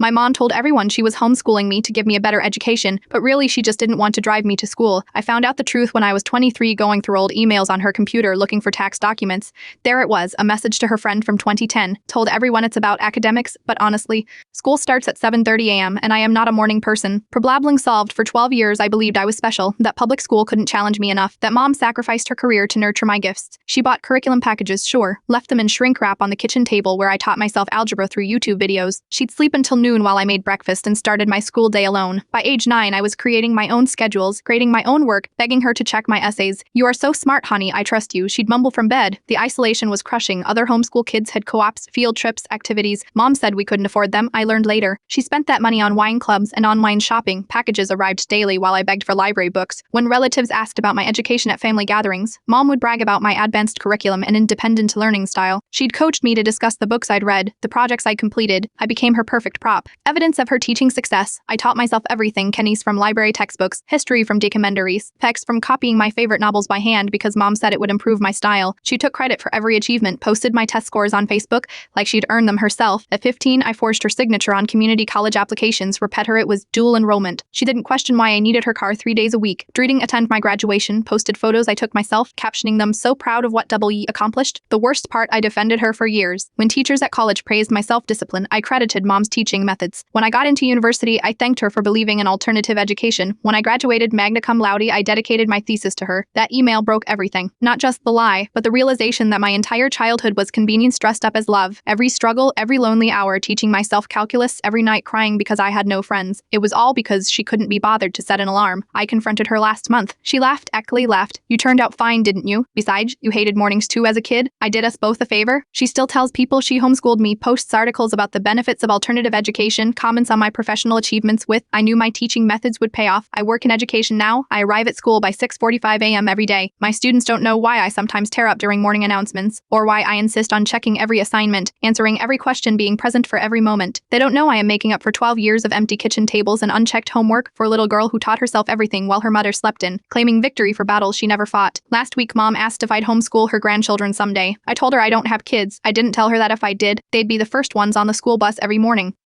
My mom told everyone she was homeschooling me to give me a better education, but really she just didn't want to drive me to school. I found out the truth when I was 23 going through old emails on her computer looking for tax documents. There it was, a message to her friend from 2010. Told everyone it's about academics, but honestly, school starts at 7:30 a.m. and I am not a morning person. Problabling solved. For 12 years I believed I was special, that public school couldn't challenge me enough, that mom sacrificed her career to nurture my gifts. She bought curriculum packages, sure, left them in shrink wrap on the kitchen table where I taught myself algebra through YouTube videos. She'd sleep until noon while I made breakfast and started my school day alone. By age 9, I was creating my own schedules, grading my own work, begging her to check my essays. "You are so smart, honey, I trust you," she'd mumble from bed. The isolation was crushing. Other homeschool kids had co-ops, field trips, activities. Mom said we couldn't afford them, I learned later. She spent that money on wine clubs and online shopping. Packages arrived daily while I begged for library books. When relatives asked about my education at family gatherings, Mom would brag about my advanced curriculum and independent learning style. She'd coached me to discuss the books I'd read, the projects I'd completed. I became her perfect prop. Evidence of her teaching success. I taught myself everything: Kenny's from library textbooks, history from documentaries, text from copying my favorite novels by hand because Mom said it would improve my style. She took credit for every achievement, posted my test scores on Facebook like she'd earned them herself. At 15, I forged her signature on community college applications. Repet her it was dual enrollment. She didn't question why I needed her car 3 days a week. Didn't attend my graduation, posted photos I took myself, captioning them "so proud of what EE accomplished." The worst part, I defended her for years. When teachers at college praised my self-discipline, I credited Mom's teaching methods. When I got into university, I thanked her for believing in alternative education. When I graduated magna cum laude, I dedicated my thesis to her. That email broke everything. Not just the lie, but the realization that my entire childhood was convenience dressed up as love. Every struggle, every lonely hour teaching myself calculus, every night crying because I had no friends. It was all because she couldn't be bothered to set an alarm. I confronted her last month. She laughed, actually laughed. "You turned out fine, didn't you? Besides, you hated mornings too as a kid. I did us both a favor." She still tells people she homeschooled me, posts articles about the benefits of alternative education, comments on my professional achievements with "I knew my teaching methods would pay off. I work in education now. I arrive at school by 6:45 a.m. every day. My students don't know why I sometimes tear up during morning announcements, or why I insist on checking every assignment, answering every question, being present for every moment. They don't know I am making up for 12 years of empty kitchen tables and unchecked homework for a little girl who taught herself everything while her mother slept in, claiming victory for battles she never fought." Last week, Mom asked if I'd homeschool her grandchildren someday. I told her I don't have kids. I didn't tell her that if I did, they'd be the first ones on the school bus every morning.